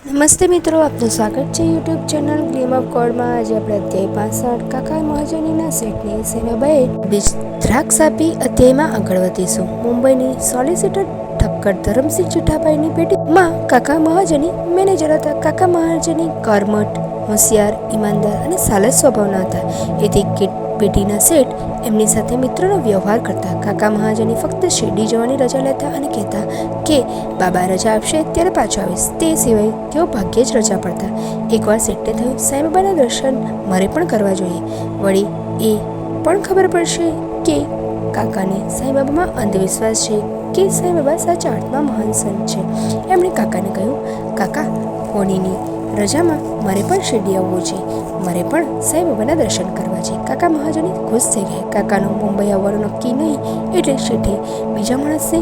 નમસ્તે મિત્રો, આપનું સ્વાગત છે યુટ્યુબ ચેનલ ગ્લેમ ઓફ ગોડમાં। આજે આપણે અધ્યાય 65 કાકા મહાજનીના સેટને સેનાબાએ બીજ દ્રાક્ષ આપી અધ્યાયમાં આગળ વધીશું। મુંબઈની સોલિસિટર ઠક્કર ધરમસિંહ જેઠાભાઈની પેટીમાં કાકા મહાજની મેનેજર હતા। કાકા મહાજની કર્મઠ, હોશિયાર, ઈમાનદાર અને સાલસ સ્વભાવના હતા। એથી પેટીના શેઠ એમની સાથે મિત્રનો વ્યવહાર કરતા। કાકા મહાજની ફક્ત શેરડી જવાની રજા લેતા અને કહેતા કે બાબા રજા આપશે ત્યારે પાછો આવીશ, તે સિવાય તેઓ ભાગ્યે જ રજા પડતા। એકવાર શેઠને થયું સાંઈબાબાના દર્શન મારે પણ કરવા જોઈએ, વળી એ પણ ખબર પડશે કે કાકાને સાંઈબાબામાં અંધવિશ્વાસ છે કે સાંઈબાબા સાચા અર્થમાં મહાન સંત છે। એમણે કાકાને કહ્યું, કાકા, હોળીની રજામાં મારે પણ શેરડી આવવું છે, મારે પણ સાંઈબાબાના દર્શન કરવા છે। કાકા મહાજની ખુશ થઈ ગયા। કાકાનું મુંબઈ આવવાનું નક્કી નહીં એટલે શેઠે બીજા માણસને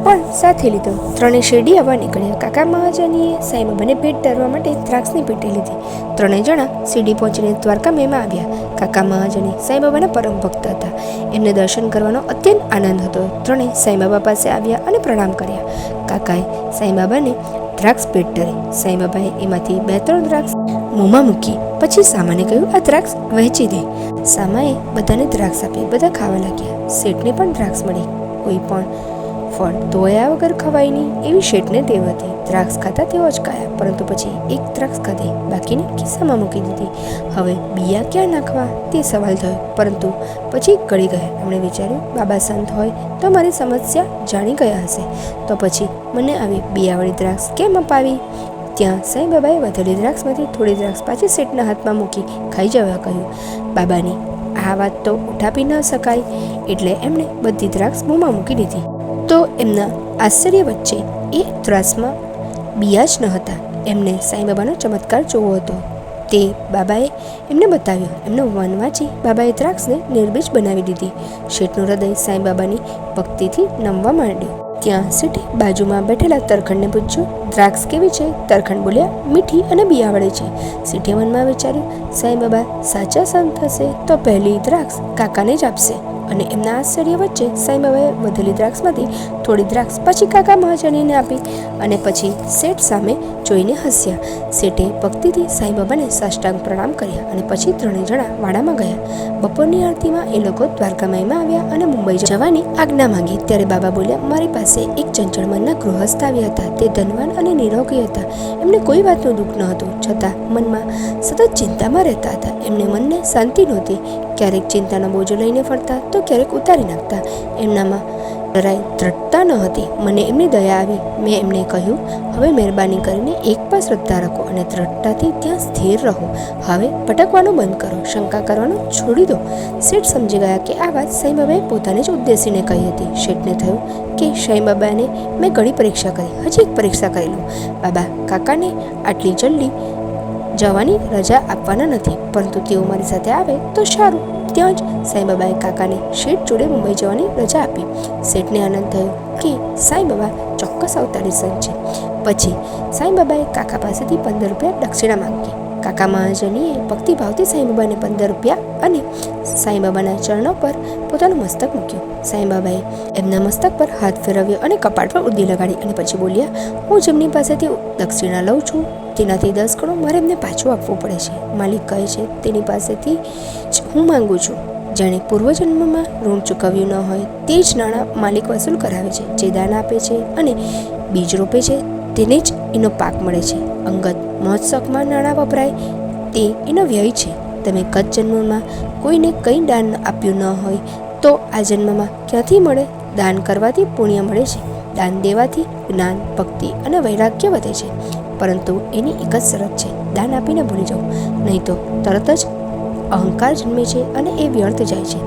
પણ સાથે લીધો। ત્રણે શેરડી આવવા નીકળ્યા। કાકા મહાજનીએ સાંઈબાબાને ભેટ ધરવા માટે દ્રાક્ષની પેટી લીધી। ત્રણેય જણા શેરડી પહોંચીને દ્વારકા મેમાં આવ્યા। કાકા મહાજની સાંઈબાબાના પરમ ભક્ત હતા, એમને દર્શન કરવાનો અત્યંત આનંદ હતો। ત્રણેય સાંઈબાબા પાસે આવ્યા અને પ્રણામ કર્યા। કાકાએ સાંઈબાબાને દ્રાક્ષ ભેટ ધરી। સાંઈબાબાએ એમાંથી 2-3 દ્રાક્ષ મોંમાં મૂકી, પછી સામાને કહ્યું, આ દ્રાક્ષ વહેંચી દે। સામાએ બધાને દ્રાક્ષ આપી। બધા ખાવા લાગ્યા। શેઠને પણ દ્રાક્ષ મળી। કોઈ પણ ફળ ધોયા વગર ખવાય નહીં એવી શેઠને ટેવ હતી। દ્રાક્ષ ખાતા તેઓ અચકાયા, પરંતુ પછી એક દ્રાક્ષ ખાધી, બાકીની ખિસ્સામાં મૂકી દીધી। હવે બિયા ક્યાં નાખવા તે સવાલ થયો, પરંતુ પછી ગળી ગયા। એમણે વિચાર્યું, બાબા સંત હોય તો મારી સમસ્યા જાણી ગયા હશે, તો પછી મને આવી બિયાવાળી દ્રાક્ષ કેમ અપાવી? ત્યાં સાંઈબાબાએ વધેલી દ્રાક્ષમાંથી થોડી દ્રાક્ષ પાછી શેઠના હાથમાં મૂકી ખાઈ જવા કહ્યું। બાબાની આ વાત તો ઉઠાવી ન શકાય, એટલે એમણે બધી દ્રાક્ષ મોંમાં મૂકી દીધી। તો એમના આશ્ચર્ય વચ્ચે એ દ્રાક્ષમાં બિયા જ ન હતા। એમને સાંઈબાબાનો ચમત્કાર જોવો હતો, તે બાબાએ એમને બતાવ્યો। એમનો મન વાંચી બાબાએ દ્રાક્ષને નિર્બીજ બનાવી દીધી। શેઠનું હૃદય સાંઈબાબાની ભક્તિથી નમવા માંડ્યું। ત્યાં શેઠે બાજુમાં બેઠેલા તરખંડને પૂછ્યું, દ્રાક્ષ કેવી છે? તરખંડ બોલ્યા, મીઠી અને બિયાવાળી છે। શેઠે મનમાં વિચાર્યું, સાંઈબાબા સાચા સંત હશે તો પહેલી દ્રાક્ષ કાકાને જ આપશે। અને એમના આશ્ચર્ય વચ્ચે સાંઈબાબાએ વધેલી દ્રાક્ષમાંથી થોડી દ્રાક્ષ પછી કાકા મહાજનીને આપી અને પછી શેઠ સામે જોઈને હસ્યા। શેઠે ભક્તિથી સાંઈબાબાને સાષ્ટાંગ પ્રણામ કર્યા અને પછી ત્રણેય જણા વાડામાં ગયા। બપોરની આરતીમાં એ લોકો દ્વારકામાઈમાં આવ્યા અને મુંબઈ જવાની આજ્ઞા માંગી। ત્યારે બાબા બોલ્યા, મારી પાસે એક ચંચળ મનના ગૃહસ્થ આવ્યા હતા। તે ધનવાન અને નિરોગી હતા। એમને કોઈ વાતનું દુઃખ ન હતું, છતાં મનમાં સતત ચિંતામાં રહેતા હતા। એમને મનને શાંતિ નહોતી, ક્યારેક ચિંતાનો બોજો લઈને ફરતા તો ક્યારેક ઉતારી નાખતા। એમનામાં જરાય દ્રઢતા ન હતી। મને એમની દયા આવી। મેં એમને કહ્યું, હવે મહેરબાની કરીને એક પર શ્રદ્ધા રાખો અને દ્રઢતાથી ત્યાં સ્થિર રહો। હવે ભટકવાનું બંધ કરો, શંકા કરવાનું છોડી દો। શેઠ સમજી ગયા કે આ વાત સાંઈબાબાએ પોતાને જ ઉદ્દેશીને કહી હતી। શેઠને થયું કે સાંઈબાબાને મેં ઘણી પરીક્ષા કરી, હજી એક પરીક્ષા કરી લઉં। બાબા કાકાને આટલી જલ્દી જવાની રજા આપવાના નથી, પરંતુ તેઓ મારી સાથે આવે તો સારું। ત્યાં જ સાંઈબાબાએ કાકાને શેઠ જોડે મુંબઈ જવાની રજા આપી। શેઠને આનંદ થયો કે સાંઈબાબા ચોક્કસ અવતારી સંત છે। પછી સાંઈબાબાએ કાકા પાસેથી 15 રૂપિયા દક્ષિણા માંગી। કાકા મહાજનીએ ભક્તિભાવથી સાંઈબાબાને 15 રૂપિયા અને સાંઈબાબાના ચરણો પર પોતાનું મસ્તક મૂક્યું। સાંઈબાબાએ એમના મસ્તક પર હાથ ફેરવ્યો અને કપાળ પર ઉદી લગાડી અને પછી બોલ્યા, હું જેમની પાસેથી દક્ષિણા લઉં છું તેનાથી 10 ગણું મારે એમને પાછું આપવું પડે છે। માલિક કહે છે તેની પાસેથી જ હું માંગુ છું। જેણે પૂર્વજન્મમાં ઋણ ચૂકવ્યું ન હોય તે જ નાણાં માલિક વસૂલ કરાવે છે। જે દાન આપે છે અને બીજ રોપે છે તેને જ એનો પાક મળે છે। અંગત મહોત્સવમાં નાણાં વપરાય તે એનો વ્યય છે। તમે ગત જન્મમાં કોઈને કંઈ દાન આપ્યું ન હોય તો આ જન્મમાં ક્યાંથી મળે? દાન કરવાથી પુણ્ય મળે છે। દાન દેવાથી જ્ઞાન, ભક્તિ અને વૈરાગ્ય વધે છે, પરંતુ એની એક જ શરત છે, દાન આપીને ભૂલી જવું, નહીં તો તરત જ અહંકાર જન્મે છે અને એ વ્યર્થ જાય છે।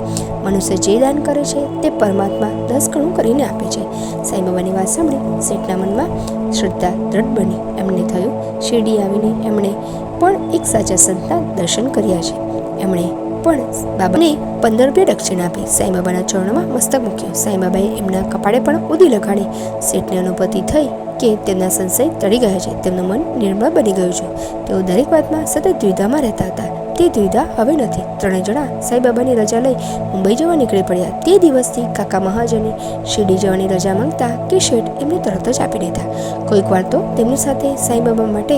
મનુષ્ય જે દાન કરે છે તે પરમાત્મા 10 ગણું કરીને આપે છે। સાંઈબાબાની વાત સાંભળી શેઠના મનમાં શ્રદ્ધા દ્રઢ બની। એમને થયું, શિરડી આવીને એમણે પણ એક સાચા સંતના દર્શન કર્યા છે। એમણે પણ બાબાને 15 રૂપિયા દક્ષિણા આપી। સાંઈબાબાના ચરણોમાં મસ્તક મૂક્યું। સાંઈબાબાએ એમના કપાળે પણ ઉદી લગાડી। શેઠને અનુભૂતિ થઈ કે તેમના સંશય ટળી ગયા છે, તેમનું મન નિર્મળ બની ગયું છે। તેઓ દરેક વાતમાં સતત દ્વિધામાં રહેતા હતા। તે દ્વિધા હવે નથી. ત્રણેય જણા સાંઈબાબાની રજા લઈ મુંબઈ જવા નીકળી પડ્યા. તે દિવસથી કાકા મહાજને શિરડી જવાની રજા માંગતા કે શેઠ એમને તરત જ આપી દેતા. કોઈક વાર તો તેમની સાથે સાંઈબાબા માટે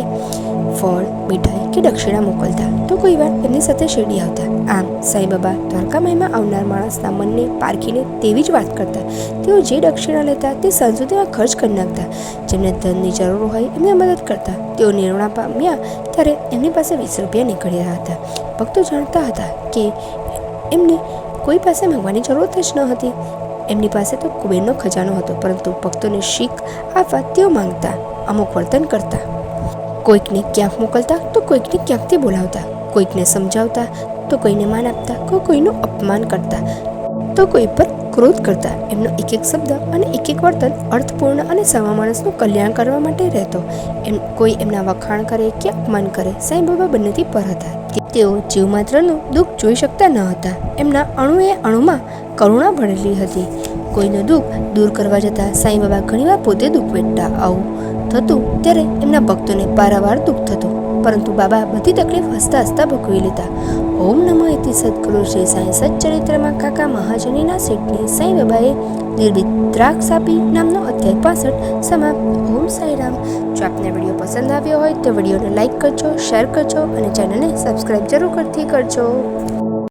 ફળ, મીઠાઈ કે દક્ષિણા મોકલતા, તો કોઈ વાર એમની સાથે શિરડી આવતા. આમ સાંઈબાબા દ્વારકામાઈમાં આવનાર માણસના મનને પારખીને તેવી જ વાત કરતા. તેઓ જે દક્ષિણા લેતા તે સાંજ સુધીમાં ખર્ચ કરી નાખતા. જેમને ધનની જરૂર હોય એમને મદદ કરતા. તેઓ નિર્વાણ પામ્યા ત્યારે એમની પાસે 20 રૂપિયા નીકળી રહ્યા હતા. ભક્તો જાણતા હતા કે એમને કોઈ પાસે માંગવાની જરૂરત જ ન હતી. એમની પાસે તો કુબેરનો ખજાનો હતો, પરંતુ ભક્તોને શીખ આપવા તેઓ માંગતા, અમુક વર્તન કરતા. કોઈકને ક્યાંક મોકલતા તો કોઈકને ક્યાંકથી બોલાવતા, કોઈકને સમજાવતા તો કોઈને માન આપતા, કોઈનું અપમાન કરતા તો કોઈ પર ક્રોધ કરતા. એમનો એક એક શબ્દ અને એક એક વર્તન અર્થપૂર્ણ અને સામા માણસનું કલ્યાણ કરવા માટે રહેતો. કોઈ એમના વખાણ કરે કે અપમાન કરે, સાંઈબાબા બંનેથી પર હતા. તેઓ જીવ માત્રનું દુઃખ જોઈ શકતા ન હતા. એમના અણુએ અણુમાં કરુણા ભરેલી હતી. કોઈનું દુઃખ દૂર કરવા જતાં સાંઈબાબા ઘણીવાર પોતે દુઃખ વેઠતા. આવું થતું ત્યારે એમના ભક્તોને પારાવાર દુઃખ થતું, પરંતુ બાબા બધી તકલીફ હસતા હસતા ભોગવી લેતા. ઓમ નમો ઇતિ સદગુરુ શ્રી સાંઈ સચ્ચરિત્રમાં કાકા મહાજનીના શેઠને સાંઈબાબાએ નિર્ભીક દ્રાક્ષ આપી નામનો અધ્યાય 65 સમાપ્ત. ઓમ સાંઈરામ. જો આપને વિડીયો પસંદ આવ્યો હોય તો વિડીયોને લાઇક કરજો, શેર કરજો અને ચેનલને સબસ્ક્રાઈબ જરૂરથી કરજો.